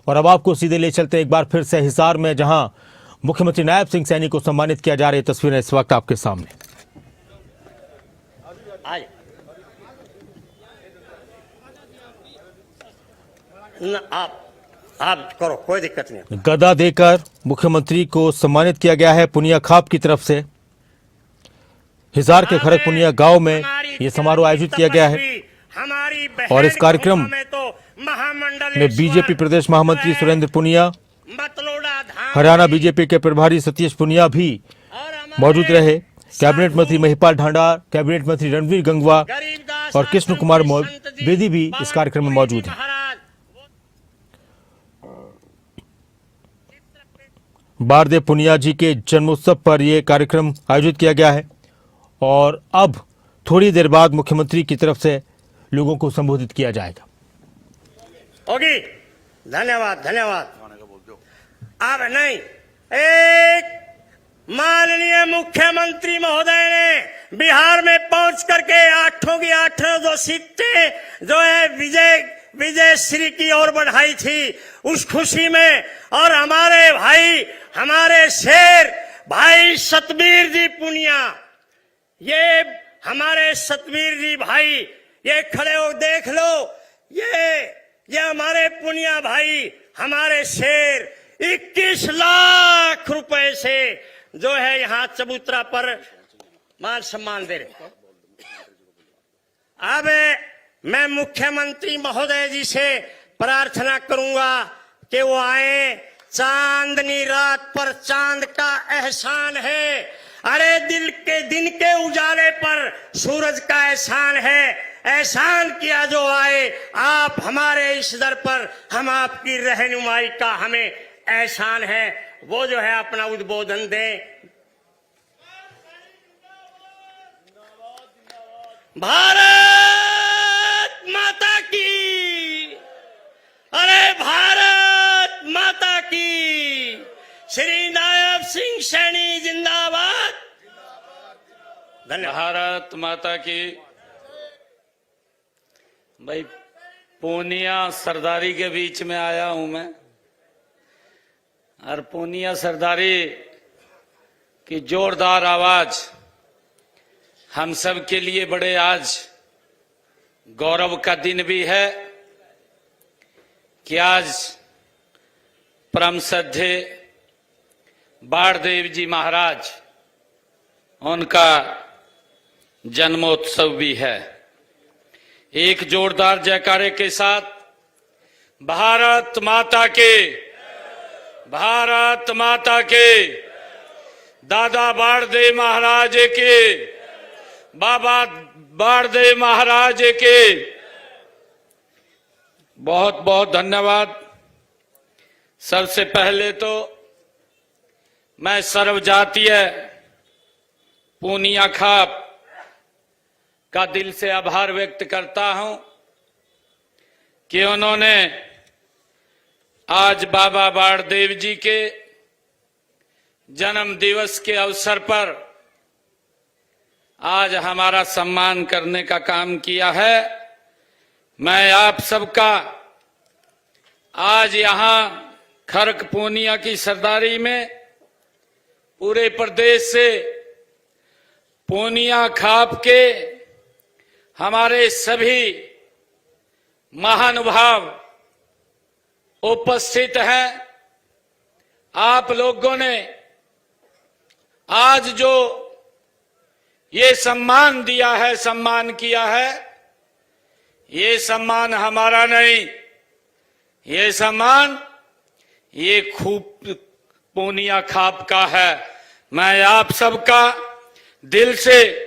और अब आपको सीधे ले चलते एक बार फिर से हिसार में, जहां मुख्यमंत्री नायब सिंह सैनी को सम्मानित किया जा रही है। तस्वीरें इस वक्त आपके सामने। आप करो, कोई दिक्कत नहीं। गदा देकर मुख्यमंत्री को सम्मानित किया गया है पुनिया खाप की तरफ से। हिसार के खरक पुनिया गांव में यह समारोह आयोजित किया गया है और इस कार्यक्रम में बीजेपी प्रदेश महामंत्री सुरेंद्र पुनिया, हरियाणा बीजेपी के प्रभारी सतीश पुनिया भी मौजूद रहे। कैबिनेट मंत्री महिपाल ढांडा, कैबिनेट मंत्री रणवीर गंगवा और कृष्ण कुमार बेदी भी इस कार्यक्रम में मौजूद हैं। बारदेव पुनिया जी के जन्मोत्सव पर यह कार्यक्रम आयोजित किया गया है और अब थोड़ी देर बाद मुख्यमंत्री की तरफ से लोगों को संबोधित किया जाएगा। होगी, धन्यवाद धन्यवाद। अब नहीं, एक माननीय मुख्यमंत्री महोदय ने बिहार में पहुंच करके 8 की 8 जो सीटें जो है विजय श्री की ओर बढ़ाई थी, उस खुशी में और हमारे भाई, हमारे शेर भाई सतबीर जी पुनिया, ये हमारे सतबीर जी भाई, ये खड़े हो देख लो, ये हमारे पुनिया भाई, हमारे शेर 21 लाख रुपए से जो है यहाँ चबूतरा पर मान सम्मान दे रहे। अब मैं मुख्यमंत्री महोदय जी से प्रार्थना करूंगा कि वो आए। चांदनी रात पर चांद का एहसान है, अरे दिन के उजाले पर सूरज का एहसान है। एहसान किया जो आए, आप हमारे इस दर पर, हम आपकी रहनुमाई का हमें एहसान है। वो जो है अपना उद्बोधन दें। भारत माता की, अरे भारत माता की, श्री नायब सिंह सैनी जिंदाबाद। धन्यवाद। भारत माता की। भाई पूनिया सरदारी के बीच में आया हूं मैं, और पूनिया सरदारी की जोरदार आवाज हम सब के लिए बड़े आज गौरव का दिन भी है कि आज परम श्रद्धेय बाणदेव जी महाराज, उनका जन्मोत्सव भी है। एक जोरदार जयकारे के साथ भारत माता के, भारत माता के, दादा बाणदेव महाराज के, बाबा बाणदेव महाराज के बहुत बहुत धन्यवाद। सबसे पहले तो मैं सर्वजातीय पुनिया खाप का दिल से आभार व्यक्त करता हूं कि उन्होंने आज बाबा बाणदेव जी के जन्म दिवस के अवसर पर आज हमारा सम्मान करने का काम किया है। मैं आप सबका आज यहां खरक पूनिया की सरदारी में पूरे प्रदेश से पूनिया खाप के हमारे सभी महानुभाव उपस्थित हैं। आप लोगों ने आज जो ये सम्मान दिया है, सम्मान किया है, ये सम्मान हमारा नहीं, ये सम्मान ये खूब पूनिया खाप का है। मैं आप सबका दिल से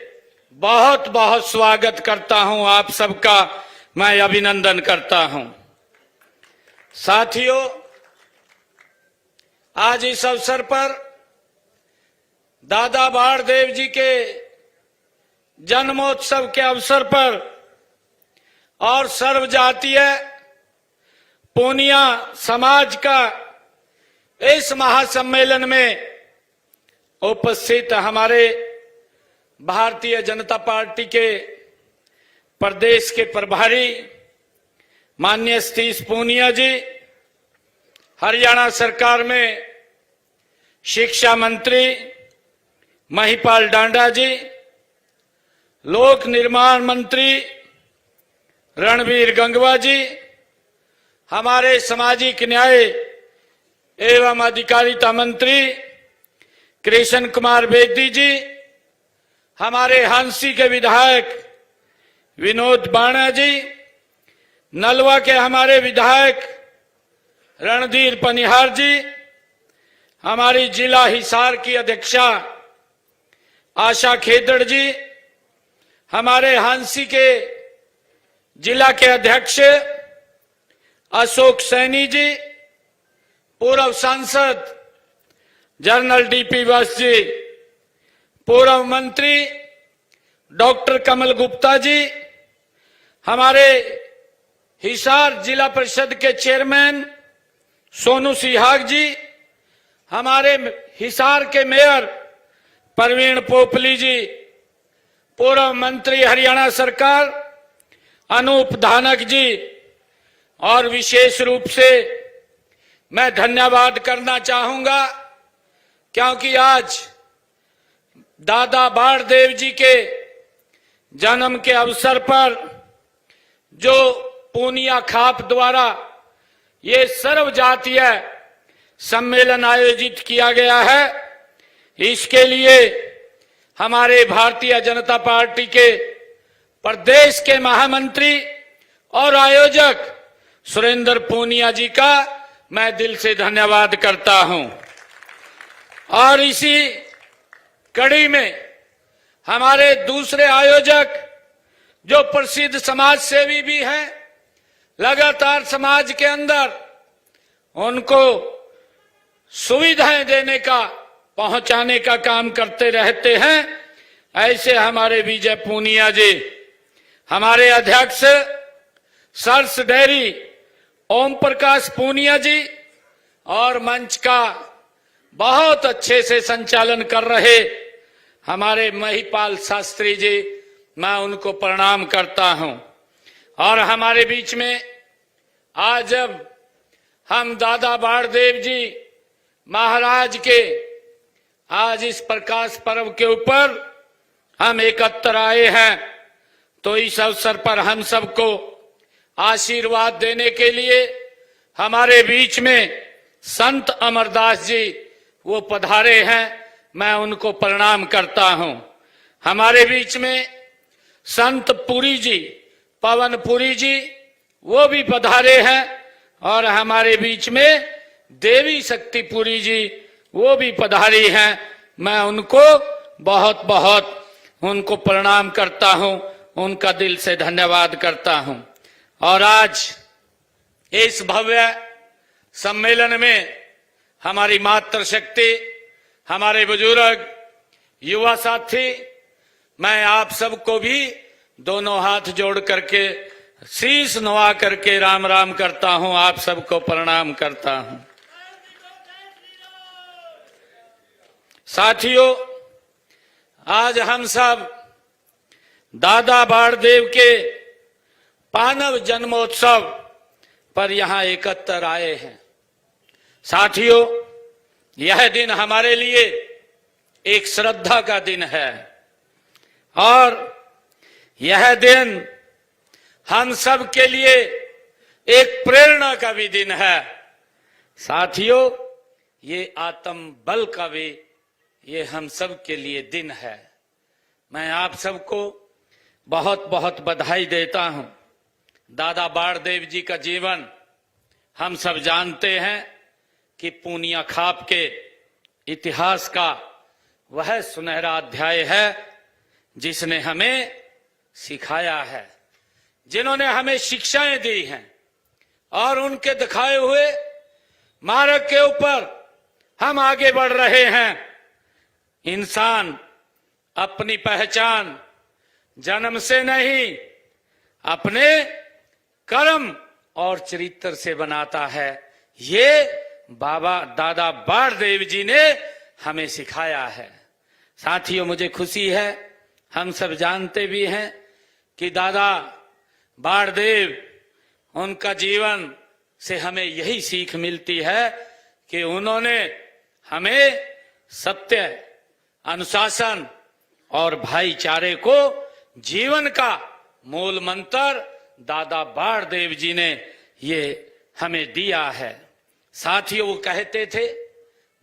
बहुत बहुत स्वागत करता हूं, आप सबका मैं अभिनंदन करता हूं। साथियों, आज इस अवसर पर दादा बाणदेव जी के जन्मोत्सव के अवसर पर और सर्वजातीय पूनिया समाज का इस महासम्मेलन में उपस्थित हमारे भारतीय जनता पार्टी के प्रदेश के प्रभारी माननीय सतीश पूनिया जी, हरियाणा सरकार में शिक्षा मंत्री महिपाल डांडा जी, लोक निर्माण मंत्री रणवीर गंगवा जी, हमारे सामाजिक न्याय एवं अधिकारिता मंत्री कृष्ण कुमार बेदी जी, हमारे हांसी के विधायक विनोद बाणा जी, नलवा के हमारे विधायक रणधीर पनिहार जी, हमारी जिला हिसार की अध्यक्षा आशा खेदड़ जी, हमारे हांसी के जिला के अध्यक्ष अशोक सैनी जी, पूर्व सांसद जनरल डीपी वत्स जी, पूर्व मंत्री डॉक्टर कमल गुप्ता जी, हमारे हिसार जिला परिषद के चेयरमैन सोनू सिहाग जी, हमारे हिसार के मेयर प्रवीण पोपली जी, पूर्व मंत्री हरियाणा सरकार अनूप धानक जी, और विशेष रूप से मैं धन्यवाद करना चाहूंगा क्योंकि आज दादा बाणदेव जी के जन्म के अवसर पर जो पूनिया खाप द्वारा ये सर्व जातीय सम्मेलन आयोजित किया गया है, इसके लिए हमारे भारतीय जनता पार्टी के प्रदेश के महामंत्री और आयोजक सुरेंद्र पूनिया जी का मैं दिल से धन्यवाद करता हूं। और इसी कड़ी में हमारे दूसरे आयोजक जो प्रसिद्ध समाज सेवी भी हैं, लगातार समाज के अंदर उनको सुविधाएं देने का, पहुंचाने का काम करते रहते हैं, ऐसे हमारे विजय पूनिया जी, हमारे अध्यक्ष सर्स डेयरी ओम प्रकाश पूनिया जी, और मंच का बहुत अच्छे से संचालन कर रहे हमारे महिपाल शास्त्री जी, मैं उनको प्रणाम करता हूं। और हमारे बीच में आज जब हम दादा बाणदेव जी महाराज के आज इस प्रकाश पर्व के ऊपर हम एकत्र आए हैं, तो इस अवसर पर हम सबको आशीर्वाद देने के लिए हमारे बीच में संत अमरदास जी वो पधारे हैं, मैं उनको प्रणाम करता हूं। हमारे बीच में संत पुरी जी, पवन पुरी जी, वो भी पधारे हैं, और हमारे बीच में देवी शक्तिपुरी जी वो भी पधारी हैं, मैं उनको बहुत बहुत उनको प्रणाम करता हूं, उनका दिल से धन्यवाद करता हूं। और आज इस भव्य सम्मेलन में हमारी मातृशक्ति, हमारे बुजुर्ग, युवा साथी, मैं आप सबको भी दोनों हाथ जोड़ करके शीश नवा करके राम राम करता हूं, आप सबको प्रणाम करता हूं। साथियों, आज हम सब दादा बाणदेव के पानव जन्मोत्सव पर यहां एकत्र आए हैं। साथियों, यह दिन हमारे लिए एक श्रद्धा का दिन है, और यह दिन हम सब के लिए एक प्रेरणा का भी दिन है। साथियों, ये आत्म बल का भी ये हम सब के लिए दिन है। मैं आप सबको बहुत बहुत बधाई देता हूं। दादा बाणदेव जी का जीवन हम सब जानते हैं कि पूनिया खाप के इतिहास का वह सुनहरा अध्याय है जिसने हमें सिखाया है, जिन्होंने हमें शिक्षाएं दी हैं, और उनके दिखाए हुए मार्ग के ऊपर हम आगे बढ़ रहे हैं। इंसान अपनी पहचान जन्म से नहीं, अपने कर्म और चरित्र से बनाता है। ये बाबा दादा बाणदेव जी ने हमें सिखाया है। साथियों, मुझे खुशी है, हम सब जानते भी हैं कि दादा बाणदेव, उनका जीवन से हमें यही सीख मिलती है कि उन्होंने हमें सत्य, अनुशासन और भाईचारे को जीवन का मूल मंत्र दादा बाणदेव जी ने ये हमें दिया है। साथियों, वो कहते थे,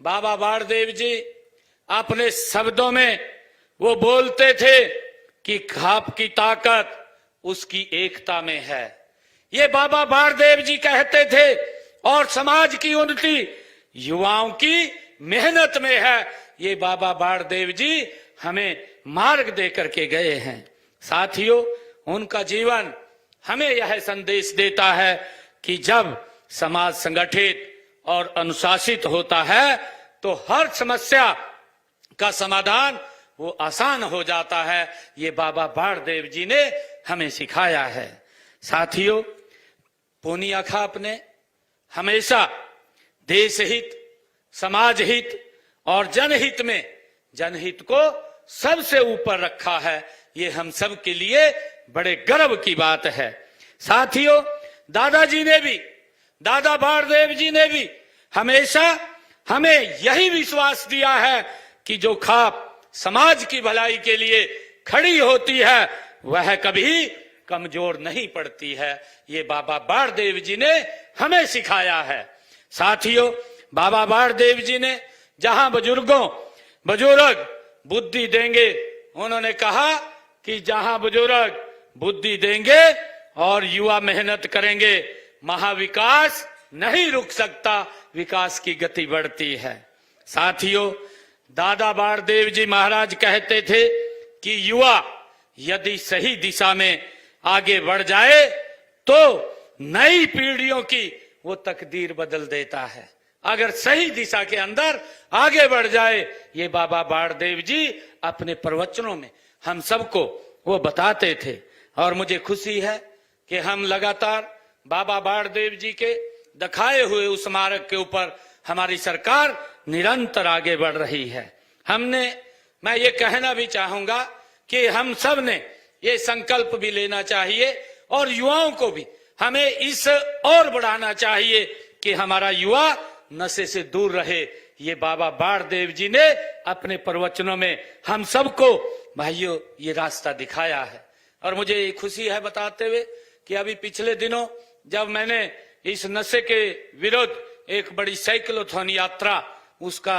बाबा बाणदेव जी अपने शब्दों में वो बोलते थे कि खाप की ताकत उसकी एकता में है। ये बाबा बाणदेव जी कहते थे और समाज की उन्नति युवाओं की मेहनत में है। ये बाबा बाणदेव जी हमें मार्ग दे करके गए हैं। साथियों, उनका जीवन हमें यह संदेश देता है कि जब समाज संगठित और अनुशासित होता है तो हर समस्या का समाधान वो आसान हो जाता है। ये बाबा बाणदेव जी ने हमें सिखाया है। साथियों, पूनिया खाप ने हमेशा देश हित, समाज हित और जनहित में जनहित को सबसे ऊपर रखा है। ये हम सब के लिए बड़े गर्व की बात है। साथियों, दादाजी ने भी, दादा बाणदेव जी ने भी हमेशा हमें यही विश्वास दिया है कि जो खाप समाज की भलाई के लिए खड़ी होती है वह कभी कमजोर नहीं पड़ती है। ये बाबा बाणदेव जी ने हमें सिखाया है। साथियों, बाबा बाणदेव जी ने जहां बुजुर्ग बुद्धि देंगे, उन्होंने कहा कि जहां बुजुर्ग बुद्धि देंगे और युवा मेहनत करेंगे, महाविकास नहीं रुक सकता, विकास की गति बढ़ती है। साथियों, दादा बाणदेव जी महाराज कहते थे कि युवा यदि सही दिशा में आगे बढ़ जाए तो नई पीढ़ियों की वो तकदीर बदल देता है। अगर सही दिशा के अंदर आगे बढ़ जाए, ये बाबा बाणदेव जी अपने प्रवचनों में हम सबको वो बताते थे। और मुझे खुशी है कि हम लगातार बाबा बाणदेव जी के दिखाए हुए उस मार्ग के ऊपर हमारी सरकार निरंतर आगे बढ़ रही है। मैं ये कहना भी चाहूंगा कि हम सब ने ये संकल्प भी लेना चाहिए और युवाओं को भी हमें इस और बढ़ाना चाहिए कि हमारा युवा नशे से दूर रहे। ये बाबा बाणदेव जी ने अपने प्रवचनों में हम सबको भाइयों ये रास्ता दिखाया है। और मुझे खुशी है बताते हुए कि अभी पिछले दिनों जब मैंने इस नशे के विरुद्ध एक बड़ी साइक्लोथॉन यात्रा उसका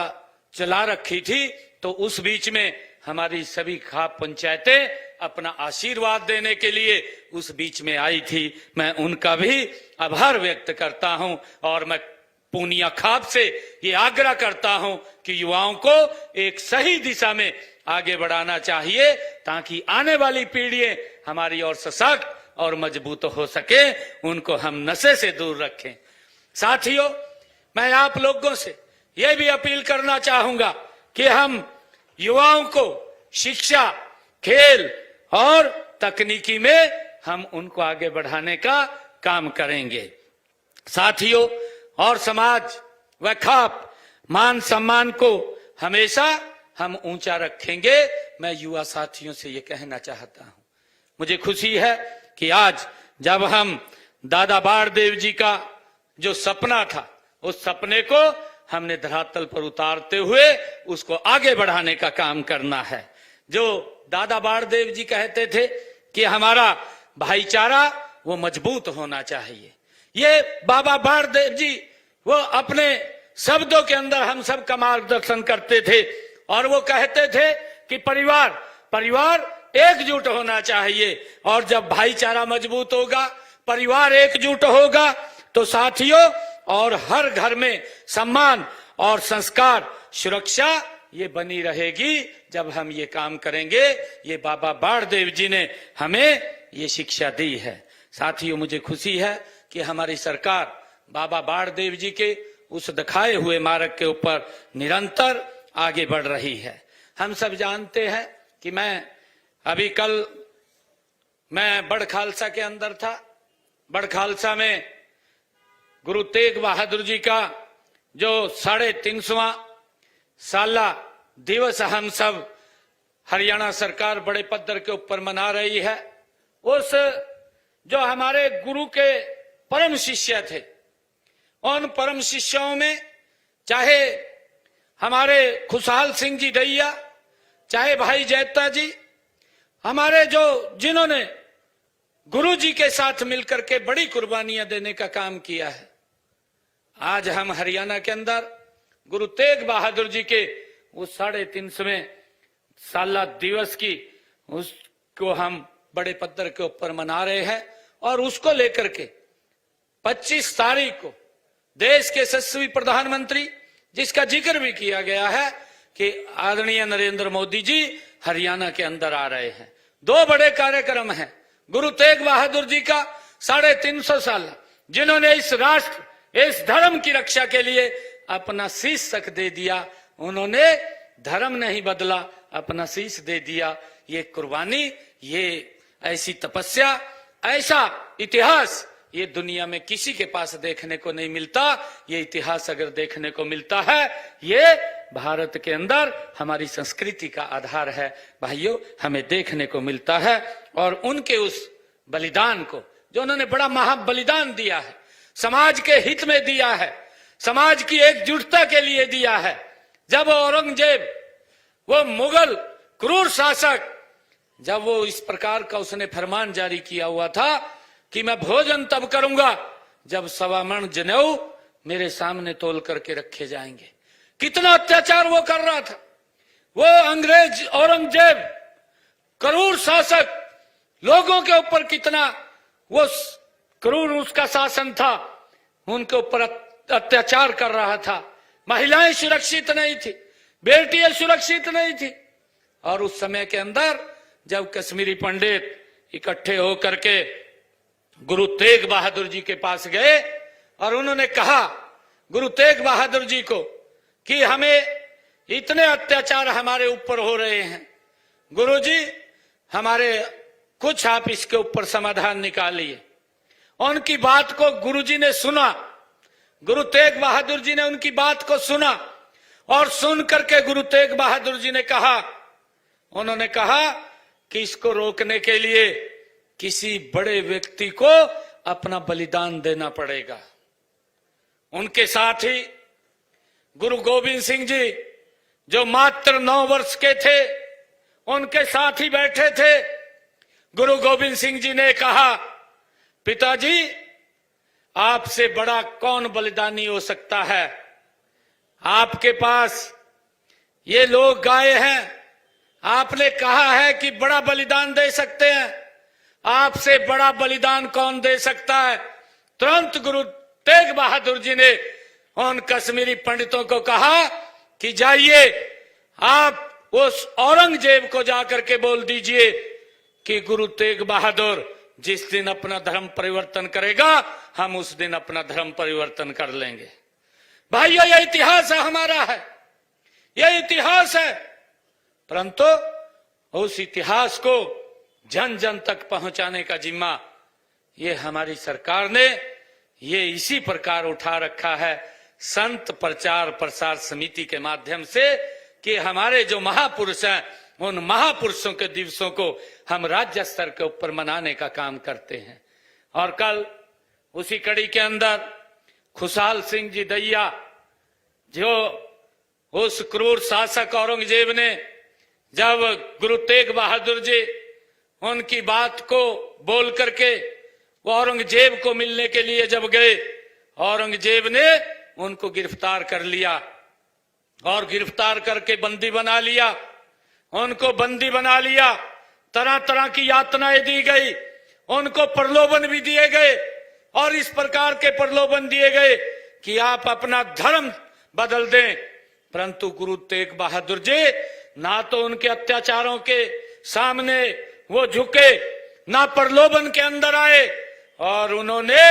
चला रखी थी, तो उस बीच में हमारी सभी खाप पंचायतें अपना आशीर्वाद देने के लिए उस बीच में आई थी। मैं उनका भी आभार व्यक्त करता हूं और मैं पूनिया खाप से ये आग्रह करता हूं कि युवाओं को एक सही दिशा में आगे बढ़ाना चाहिए ताकि आने वाली पीढ़ियां हमारी और सशक्त और मजबूत हो सके, उनको हम नशे से दूर रखें। साथियों, मैं आप लोगों से यह भी अपील करना चाहूंगा कि हम युवाओं को शिक्षा, खेल और तकनीकी में हम उनको आगे बढ़ाने का काम करेंगे। साथियों, और समाज व खाप मान सम्मान को हमेशा हम ऊंचा रखेंगे। मैं युवा साथियों से ये कहना चाहता हूं, मुझे खुशी है कि आज जब हम दादा बाणदेव जी का जो सपना था उस सपने को हमने धरातल पर उतारते हुए उसको आगे बढ़ाने का काम करना है। जो दादा बाणदेव जी कहते थे कि हमारा भाईचारा वो मजबूत होना चाहिए, ये बाबा बाणदेव जी वो अपने शब्दों के अंदर हम सब का मार्गदर्शन करते थे और वो कहते थे कि परिवार एकजुट होना चाहिए। और जब भाईचारा मजबूत होगा, परिवार एकजुट होगा, तो साथियों और हर घर में सम्मान और संस्कार, सुरक्षा ये बनी रहेगी जब हम ये काम करेंगे। ये बाबा बाणदेव जी ने हमें ये शिक्षा दी है। साथियों, मुझे खुशी है कि हमारी सरकार बाबा बाणदेव जी के उस दिखाए हुए मार्ग के ऊपर निरंतर आगे बढ़ रही है। हम सब जानते हैं कि अभी कल मैं बड़ खालसा के अंदर था। बड़ खालसा में गुरु तेग बहादुर जी का जो 350वां साला दिवस हम सब हरियाणा सरकार बड़े पद्धर के ऊपर मना रही है। उस जो हमारे गुरु के परम शिष्य थे उन परम शिष्यों में चाहे हमारे खुशहाल सिंह जी दैया, चाहे भाई जैता जी, हमारे जिन्होंने गुरु जी के साथ मिलकर के बड़ी कुर्बानियां देने का काम किया है। आज हम हरियाणा के अंदर गुरु तेग बहादुर जी के उस 350वें साला दिवस की उसको हम बड़े पद्धर के ऊपर मना रहे हैं। और उसको लेकर के 25 तारीख को देश के यशस्वी प्रधानमंत्री, जिसका जिक्र भी किया गया है कि आदरणीय नरेंद्र मोदी जी हरियाणा के अंदर आ रहे हैं। 2 बड़े कार्यक्रम हैं। गुरु तेग बहादुर जी का 350 साल, जिन्होंने इस राष्ट्र, इस धर्म की रक्षा के लिए अपना शीश तक दे दिया। उन्होंने धर्म नहीं बदला, अपना शीश दे दिया। ये कुर्बानी, ये ऐसी तपस्या, ऐसा इतिहास ये दुनिया में किसी के पास देखने को नहीं मिलता। ये इतिहास अगर देखने को मिलता है, ये भारत के अंदर हमारी संस्कृति का आधार है भाइयों, हमें देखने को मिलता है। और उनके उस बलिदान को, जो उन्होंने बड़ा महाबलिदान दिया है, समाज के हित में दिया है, समाज की एकजुटता के लिए दिया है। जब औरंगजेब, वो मुगल क्रूर शासक, जब वो इस प्रकार का उसने फरमान जारी किया हुआ था कि मैं भोजन तब करूंगा जब 1.25 मण जनेऊ मेरे सामने तोल करके रखे जाएंगे। कितना अत्याचार वो कर रहा था। वो अंग्रेज औरंगजेब क्रूर शासक, लोगों के ऊपर कितना वो क्रूर उसका शासन था, उनके ऊपर अत्याचार कर रहा था। महिलाएं सुरक्षित नहीं थी, बेटियां सुरक्षित नहीं थी। और उस समय के अंदर जब कश्मीरी पंडित इकट्ठे होकर के गुरु तेग बहादुर जी के पास गए और उन्होंने कहा गुरु तेग बहादुर जी को कि हमें इतने अत्याचार हमारे ऊपर हो रहे हैं, गुरु जी हमारे कुछ आप इसके ऊपर समाधान निकालिए। उनकी बात को गुरु जी ने सुना, गुरु तेग बहादुर जी ने उनकी बात को सुना और सुन करके गुरु तेग बहादुर जी ने कहा, उन्होंने कहा कि इसको रोकने के लिए किसी बड़े व्यक्ति को अपना बलिदान देना पड़ेगा। उनके साथ ही गुरु गोविंद सिंह जी, जो मात्र 9 वर्ष के थे, उनके साथ ही बैठे थे। गुरु गोविंद सिंह जी ने कहा, पिताजी आपसे बड़ा कौन बलिदानी हो सकता है। आपके पास ये लोग गाए हैं, आपने कहा है कि बड़ा बलिदान दे सकते हैं, आपसे बड़ा बलिदान कौन दे सकता है। तुरंत गुरु तेग बहादुर जी ने उन कश्मीरी पंडितों को कहा कि जाइए आप उस औरंगजेब को जाकर के बोल दीजिए कि गुरु तेग बहादुर जिस दिन अपना धर्म परिवर्तन करेगा, हम उस दिन अपना धर्म परिवर्तन कर लेंगे। भाइयों, यह इतिहास है हमारा, है यह इतिहास है। परंतु उस इतिहास को जन जन तक पहुंचाने का जिम्मा ये हमारी सरकार ने ये इसी प्रकार उठा रखा है, संत प्रचार प्रसार समिति के माध्यम से, कि हमारे जो महापुरुष हैं उन महापुरुषों के दिवसों को हम राज्य स्तर के ऊपर मनाने का काम करते हैं। और कल उसी कड़ी के अंदर खुशहाल सिंह जी दैया, जो उस क्रूर शासक औरंगजेब ने जब गुरु तेग बहादुर जी उनकी बात को बोल करके वो औरंगजेब को मिलने के लिए जब गए, औरंगजेब ने उनको गिरफ्तार कर लिया और गिरफ्तार करके बंदी बना लिया। उनको बंदी बना लिया, तरह तरह की यातनाएं दी गई, उनको प्रलोभन भी दिए गए और इस प्रकार के प्रलोभन दिए गए कि आप अपना धर्म बदल दें। परंतु गुरु तेग बहादुर जी ना तो उनके अत्याचारों के सामने वो झुके, ना प्रलोभन के अंदर आए, और उन्होंने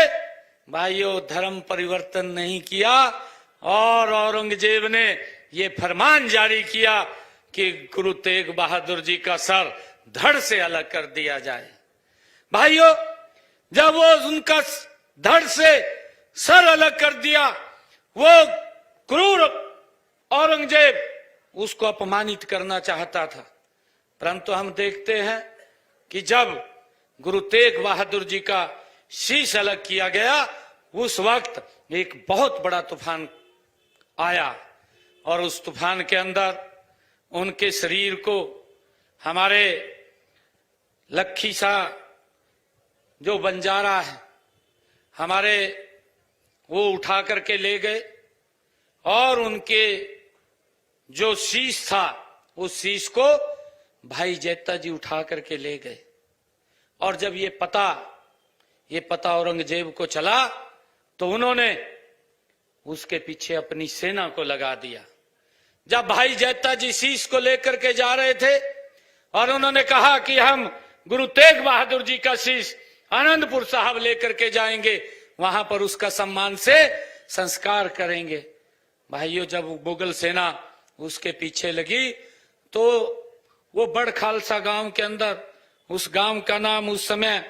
भाइयों धर्म परिवर्तन नहीं किया। और औरंगजेब ने ये फरमान जारी किया कि गुरु तेग बहादुर जी का सर धड़ से अलग कर दिया जाए। भाइयों, जब वो उनका धड़ से सर अलग कर दिया, वो क्रूर औरंगजेब उसको अपमानित करना चाहता था। परंतु हम देखते हैं कि जब गुरु तेग बहादुर जी का शीश अलग किया गया, उस वक्त एक बहुत बड़ा तूफान आया और उस तूफान के अंदर उनके शरीर को हमारे लखी शाह जो बंजारा है हमारे, वो उठा करके ले गए और उनके जो शीश था उस शीश को भाई जैता जी उठा करके ले गए। और जब ये पता औरंगजेब को चला तो उन्होंने उसके पीछे अपनी सेना को लगा दिया। जब भाई जैता जी शीश को लेकर के जा रहे थे और उन्होंने कहा कि हम गुरु तेग बहादुर जी का शीश आनंदपुर साहब लेकर के जाएंगे, वहां पर उसका सम्मान से संस्कार करेंगे। भाइयों, जब मुगल सेना उसके पीछे लगी तो वो बड़ खालसा गांव के अंदर, उस गांव का नाम उस समय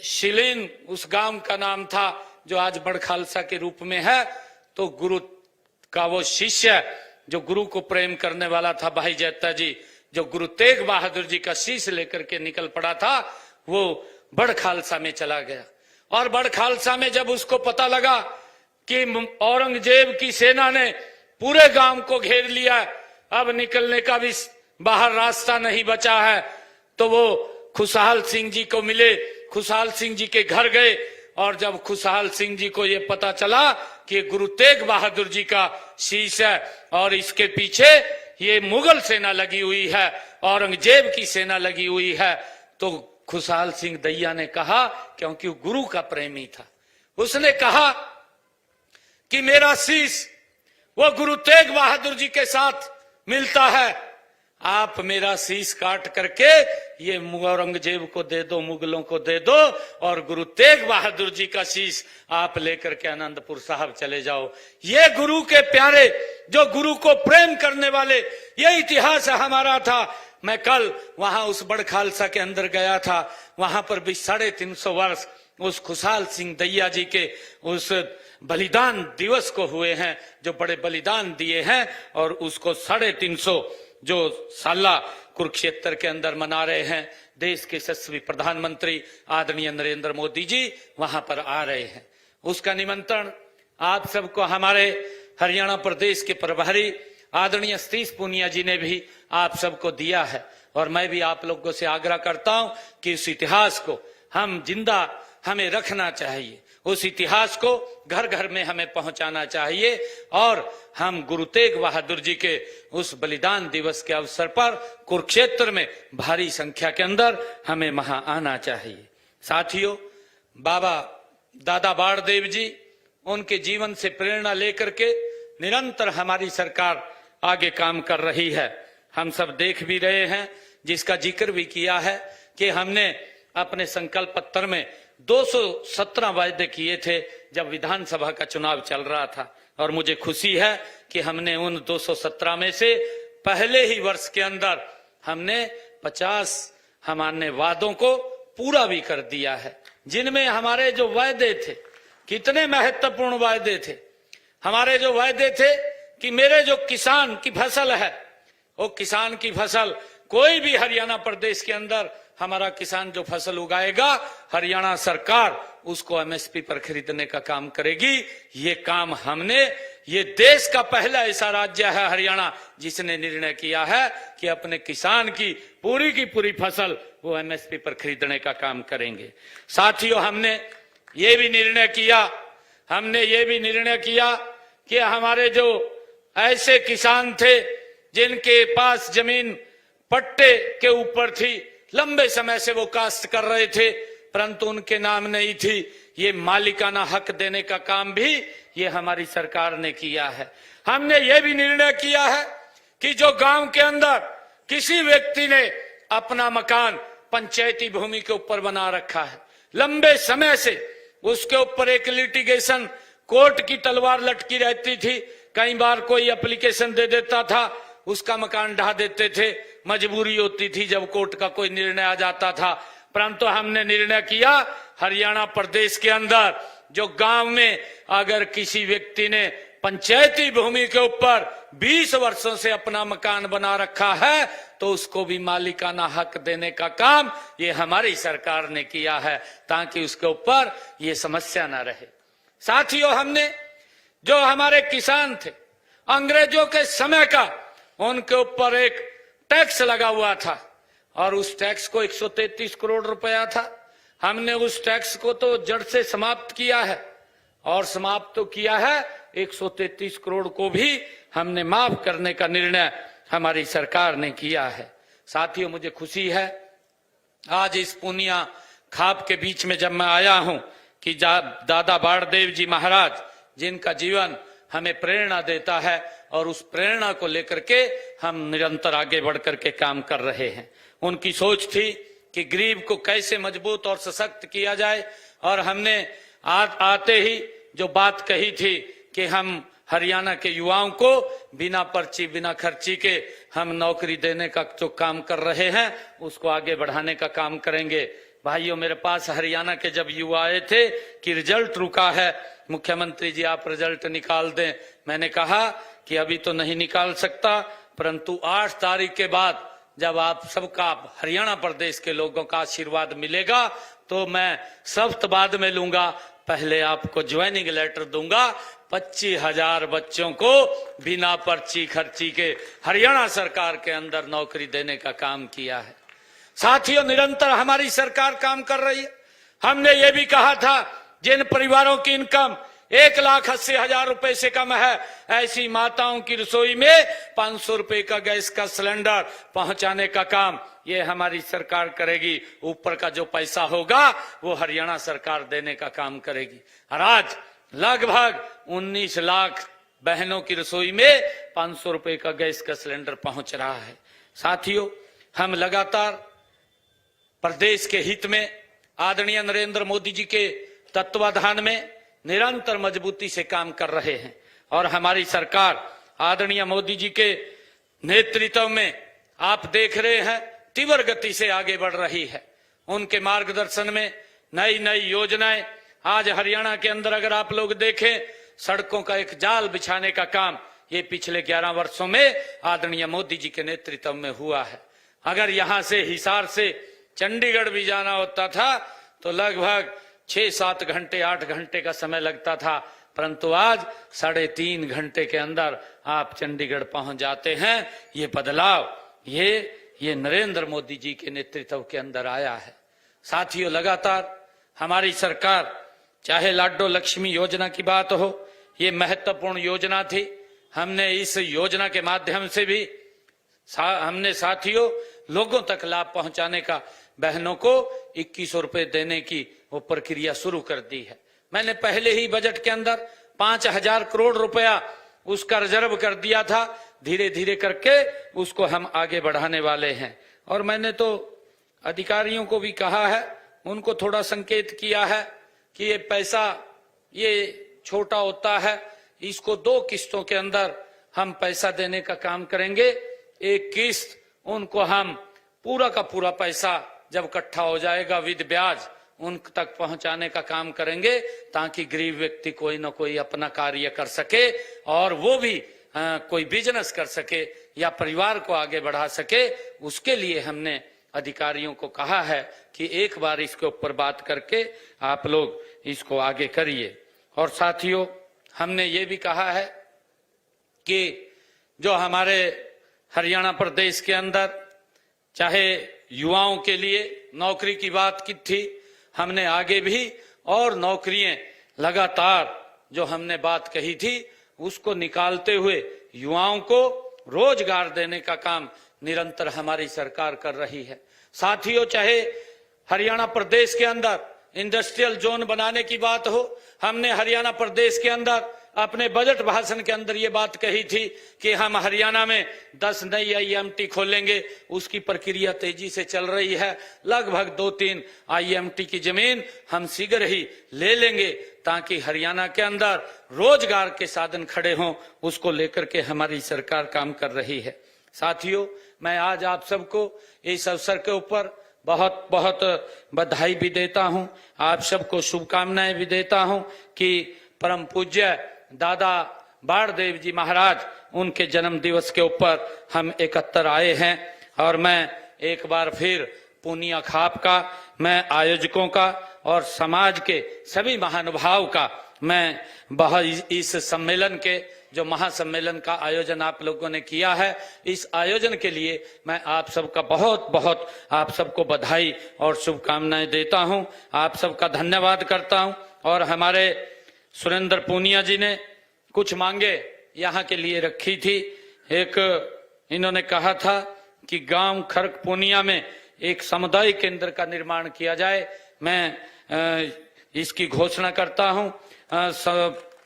शिलीन उस गांव का नाम था जो आज बड़ खालसा के रूप में है। तो गुरु का वो शिष्य जो गुरु को प्रेम करने वाला था भाई जैता जी, जो गुरु तेग बहादुर जी का शीश लेकर के निकल पड़ा था, वो बड़ खालसा में चला गया। और बड़ खालसा में जब उसको पता लगा कि औरंगजेब की सेना ने पूरे गांव को घेर लिया, अब निकलने का भी बाहर रास्ता नहीं बचा है, तो वो खुशहाल सिंह जी को मिले, खुशहाल सिंह जी के घर गए। और जब खुशहाल सिंह जी को ये पता चला कि गुरु तेग बहादुर जी का शीश है और इसके पीछे ये मुगल सेना लगी हुई है, औरंगजेब की सेना लगी हुई है, तो खुशहाल सिंह दैया ने कहा, क्योंकि वो गुरु का प्रेमी था, उसने कहा कि मेरा शीश वो गुरु तेग बहादुर जी के साथ मिलता है, आप मेरा शीश काट करके ये औरंगजेब को दे दो, मुगलों को दे दो, और गुरु तेग बहादुर जी का शीश आप लेकर के आनंदपुर साहब चले जाओ। ये गुरु के प्यारे, जो गुरु को प्रेम करने वाले, ये इतिहास हमारा था। मैं कल वहां उस बड़ खालसा के अंदर गया था, वहां पर भी 350 वर्ष उस खुशहाल सिंह दैया जी के उस बलिदान दिवस को हुए हैं, जो बड़े बलिदान दिए हैं, और उसको 350 जो साला कुरुक्षेत्र के अंदर मना रहे हैं। देश के यशस्वी प्रधानमंत्री आदरणीय नरेंद्र मोदी जी वहां पर आ रहे हैं। उसका निमंत्रण आप सबको हमारे हरियाणा प्रदेश के प्रभारी आदरणीय सतीश पूनिया जी ने भी आप सबको दिया है। और मैं भी आप लोगों से आग्रह करता हूं कि इस इतिहास को हम जिंदा हमें रखना चाहिए, उस इतिहास को घर घर में हमें पहुंचाना चाहिए, और हम गुरु तेग बहादुर जी के उस बलिदान दिवस के अवसर पर कुरुक्षेत्र में भारी संख्या के अंदर हमें वहां आना चाहिए। साथियों, बाबा दादा बाड़देव जी, उनके जीवन से प्रेरणा लेकर के निरंतर हमारी सरकार आगे काम कर रही है। हम सब देख भी रहे हैं, जिसका जिक्र भी किया है कि हमने अपने संकल्प पत्र में 217 वायदे किए थे जब विधानसभा का चुनाव चल रहा था, और मुझे खुशी है कि हमने उन 217 में से पहले ही वर्ष के अंदर हमने 50 हमारे वादों को पूरा भी कर दिया है। जिनमें हमारे जो वायदे थे, कितने महत्वपूर्ण वायदे थे, हमारे जो वायदे थे कि मेरे जो किसान की फसल है, वो किसान की फसल कोई भी हरियाणा प्रदेश के अंदर हमारा किसान जो फसल उगाएगा, हरियाणा सरकार उसको एमएसपी पर खरीदने का काम करेगी। ये काम हमने, ये देश का पहला ऐसा राज्य है हरियाणा जिसने निर्णय किया है कि अपने किसान की पूरी फसल वो एमएसपी पर खरीदने का काम करेंगे। साथियों, हमने ये भी निर्णय किया कि हमारे जो ऐसे किसान थे जिनके पास जमीन पट्टे के ऊपर थी, लंबे समय से वो काश्त कर रहे थे परंतु उनके नाम नहीं थी, ये मालिकाना हक देने का काम भी ये हमारी सरकार ने किया है। हमने ये भी निर्णय किया है कि जो गांव के अंदर किसी व्यक्ति ने अपना मकान पंचायती भूमि के ऊपर बना रखा है, लंबे समय से उसके ऊपर एक लिटिगेशन कोर्ट की तलवार लटकी रहती थी, कई बार कोई एप्लीकेशन दे देता था, उसका मकान ढा देते थे, मजबूरी होती थी जब कोर्ट का कोई निर्णय आ जाता था। परंतु हमने निर्णय किया, हरियाणा प्रदेश के अंदर जो गांव में अगर किसी व्यक्ति ने पंचायती भूमि के ऊपर 20 वर्षों से अपना मकान बना रखा है, तो उसको भी मालिकाना हक देने का काम ये हमारी सरकार ने किया है, ताकि उसके ऊपर ये समस्या ना रहे। साथियों, हमने जो हमारे किसान थे अंग्रेजों के समय का, उनके ऊपर एक टैक्स लगा हुआ था और उस टैक्स को 133 करोड़ रुपया था। हमने उस टैक्स को तो जड़ से समाप्त किया है, और समाप्त तो किया है, 133 करोड़ को भी हमने माफ करने का निर्णय हमारी सरकार ने किया है। साथियों, मुझे खुशी है आज इस पुनिया खाप के बीच में जब मैं आया हूं कि दादा बाड़देव जी महाराज, जिनका जीवन हमें प्रेरणा देता है, और उस प्रेरणा को लेकर के हम निरंतर आगे बढ़ करके काम कर रहे हैं। उनकी सोच थी कि गरीब को कैसे मजबूत और सशक्त किया जाए, और हमने आते ही जो बात कही थी कि हम हरियाणा के युवाओं को बिना पर्ची बिना खर्ची के हम नौकरी देने का जो काम कर रहे हैं उसको आगे बढ़ाने का काम करेंगे। भाइयों, मेरे पास हरियाणा के जब युवा आए थे कि रिजल्ट रुका है, मुख्यमंत्री जी आप रिजल्ट निकाल दें। मैंने कहा कि अभी तो नहीं निकाल सकता, परंतु 8 तारीख के बाद जब आप सबका हरियाणा प्रदेश के लोगों का आशीर्वाद मिलेगा तो मैं सख्त बाद में लूंगा। पहले आपको ज्वाइनिंग लेटर दूंगा। 25,000 बच्चों को बिना पर्ची खर्ची के हरियाणा सरकार के अंदर नौकरी देने का काम किया है। साथियों, निरंतर हमारी सरकार काम कर रही है। हमने ये भी कहा था जिन परिवारों की इनकम 1,80,000 रुपए से कम है, ऐसी माताओं की रसोई में 500 रुपए का गैस का सिलेंडर पहुंचाने का काम ये हमारी सरकार करेगी। ऊपर का जो पैसा होगा वो हरियाणा सरकार देने का काम करेगी। और आज लगभग 19 लाख बहनों की रसोई में 500 रुपए का गैस का सिलेंडर पहुंच रहा है। साथियों, हम लगातार प्रदेश के हित में आदरणीय नरेंद्र मोदी जी के तत्वाधान में निरंतर मजबूती से काम कर रहे हैं, और हमारी सरकार आदरणीय मोदी जी के नेतृत्व में आप देख रहे हैं तीव्र गति से आगे बढ़ रही है। उनके मार्गदर्शन में नई नई योजनाएं आज हरियाणा के अंदर अगर आप लोग देखें, सड़कों का एक जाल बिछाने का काम ये पिछले 11 वर्षों में आदरणीय मोदी जी के नेतृत्व में हुआ है। अगर यहां से हिसार से चंडीगढ़ भी जाना होता था तो लगभग 6-7 घंटे 8 घंटे का समय लगता था, परंतु आज 3.5 घंटे के अंदर आप चंडीगढ़ पहुंच जाते हैं। ये बदलाव ये नरेंद्र मोदी जी के नेतृत्व के अंदर आया है। साथियों, लगातार हमारी सरकार, चाहे लाडो लक्ष्मी योजना की बात हो, ये महत्वपूर्ण योजना थी। हमने इस योजना के माध्यम से भी हमने साथियों लोगों तक लाभ पहुंचाने का, बहनों को 2100 रुपए देने की वो प्रक्रिया शुरू कर दी है। मैंने पहले ही बजट के अंदर 5,000 करोड़ रुपया उसका रिजर्व कर दिया था। धीरे धीरे करके उसको हम आगे बढ़ाने वाले हैं, और मैंने तो अधिकारियों को भी कहा है, उनको थोड़ा संकेत किया है कि ये पैसा ये छोटा होता है, इसको 2 किस्तों के अंदर हम पैसा देने का काम करेंगे। एक किस्त उनको हम पूरा का पूरा पैसा जब इकट्ठा हो जाएगा विद ब्याज उन तक पहुंचाने का काम करेंगे, ताकि गरीब व्यक्ति कोई ना कोई अपना कार्य कर सके, और वो भी कोई बिजनेस कर सके या परिवार को आगे बढ़ा सके। उसके लिए हमने अधिकारियों को कहा है कि एक बार इसके ऊपर बात करके आप लोग इसको आगे करिए। और साथियों, हमने ये भी कहा है कि जो हमारे हरियाणा प्रदेश के अंदर चाहे युवाओं के लिए नौकरी की बात की थी, हमने आगे भी और नौकरियां लगातार जो हमने बात कही थी उसको निकालते हुए युवाओं को रोजगार देने का काम निरंतर हमारी सरकार कर रही है। साथियों, चाहे हरियाणा प्रदेश के अंदर इंडस्ट्रियल जोन बनाने की बात हो, हमने हरियाणा प्रदेश के अंदर अपने बजट भाषण के अंदर ये बात कही थी कि हम हरियाणा में 10 नई IMT खोलेंगे। उसकी प्रक्रिया तेजी से चल रही है। लगभग 2-3 IMT की जमीन हम शीघ्र ही ले लेंगे, ताकि हरियाणा के अंदर रोजगार के साधन खड़े हों। उसको लेकर के हमारी सरकार काम कर रही है। साथियों, मैं आज आप सबको इस अवसर के ऊपर बहुत बहुत बधाई भी देता हूं, आप सबको शुभकामनाएं भी देता हूं कि परम पूज्य दादा बाणदेव जी महाराज उनके जन्म दिवस के ऊपर हम एकत्र आए हैं। और मैं एक बार फिर पुनिया खाप का, मैं आयोजकों का और समाज के सभी महानुभाव का मैं बहुत इस सम्मेलन के जो महासम्मेलन का आयोजन आप लोगों ने किया है, इस आयोजन के लिए मैं आप सबका बहुत बहुत आप सबको बधाई और शुभकामनाएं देता हूं। आप सबका धन्यवाद करता हूं। और हमारे सुरेंद्र पूनिया जी ने कुछ मांगे यहाँ के लिए रखी थी। एक इन्होंने कहा था कि गांव खरक पूनिया में एक सामुदायिक केंद्र का निर्माण किया जाए। मैं इसकी घोषणा करता हूं।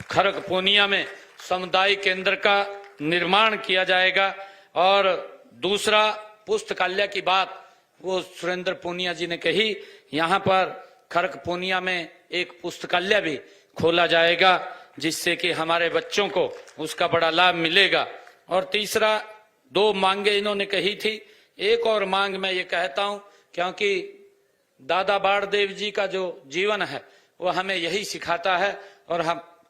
खरक पूनिया में सामुदायिक केंद्र का निर्माण किया जाएगा। और दूसरा, पुस्तकालय की बात वो सुरेंद्र पूनिया जी ने कही, यहाँ पर खरक पूनिया में एक पुस्तकालय भी खोला जाएगा जिससे कि हमारे बच्चों को उसका बड़ा लाभ मिलेगा। और तीसरा, 2 मांगे इन्होंने कही थी। एक और मांग मैं ये कहता हूं, क्योंकि दादा बाणदेव जी का जो जीवन है वो हमें यही सिखाता है और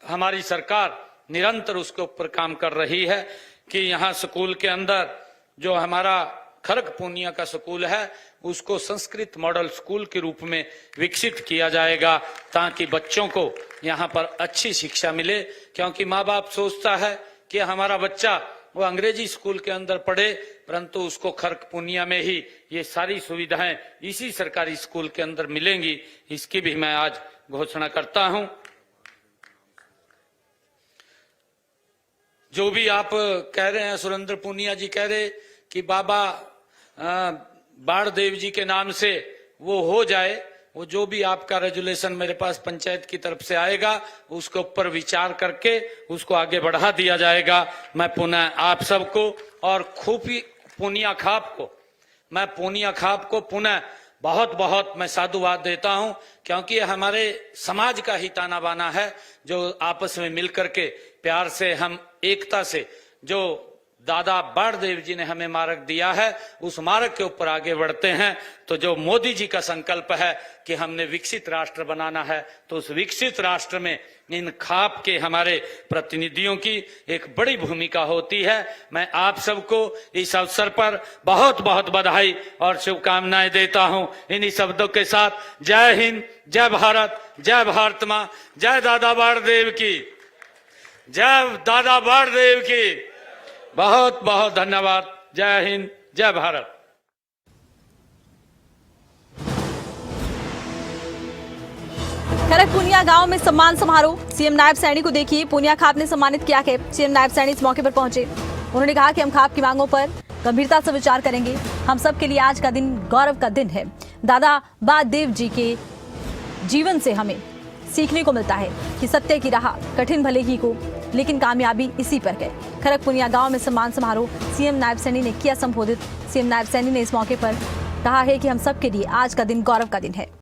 हमारी सरकार निरंतर उसके ऊपर काम कर रही है कि यहाँ स्कूल के अंदर जो हमारा खरक पूनिया का स्कूल है उसको संस्कृत मॉडल स्कूल के रूप में विकसित किया जाएगा ताकि बच्चों को यहाँ पर अच्छी शिक्षा मिले। क्योंकि माँ बाप सोचता है कि हमारा बच्चा वो अंग्रेजी स्कूल के अंदर पढ़े, परंतु उसको खरक पूनिया में ही ये सारी सुविधाएं इसी सरकारी स्कूल के अंदर मिलेंगी। इसकी भी मैं आज घोषणा करता हूं। जो भी आप कह रहे हैं, सुरेंद्र पूनिया जी कह रहे कि बाबा बाणदेव जी के नाम से वो हो जाए, वो जो भी आपका रेजुलेशन मेरे पास पंचायत की तरफ से आएगा उसके ऊपर विचार करके उसको आगे बढ़ा दिया जाएगा। मैं पुनः आप सबको और खूबी पुनिया खाप को पुनः बहुत बहुत मैं साधुवाद देता हूं, क्योंकि हमारे समाज का ही ताना बाना है जो आपस में मिलकर के प्यार से हम एकता से जो दादा बाणदेव जी ने हमें मार्ग दिया है उस मार्ग के ऊपर आगे बढ़ते हैं। तो जो मोदी जी का संकल्प है कि हमने विकसित राष्ट्र बनाना है, तो उस विकसित राष्ट्र में इन खाप के हमारे प्रतिनिधियों की एक बड़ी भूमिका होती है। मैं आप सबको इस अवसर पर बहुत बहुत बधाई और शुभकामनाएं देता हूं। इन्हीं शब्दों के साथ जय हिंद, जय भारत, जय भारत मां, जय दादा बाणदेव की, जय दादा बाणदेव की। बहुत बहुत धन्यवाद। जय हिंद, जय भारत। खरक पूनिया गांव में सम्मान समारोह, सीएम नायब सैनी को देखिए पूनिया खाप ने सम्मानित किया है। सीएम नायब सैनी इस मौके पर पहुंचे। उन्होंने कहा कि हम खाप की मांगों पर गंभीरता से विचार करेंगे। हम सब के लिए आज का दिन गौरव का दिन है। दादा बाणदेव जी के जीवन से हमें सीखने को मिलता है कि सत्य की राह कठिन भले ही हो, लेकिन कामयाबी इसी पर है। खरक पूनिया गांव में सम्मान समारोह सीएम नायब सैनी ने किया संबोधित। सीएम नायब सैनी ने इस मौके पर कहा है कि हम सब के लिए आज का दिन गौरव का दिन है।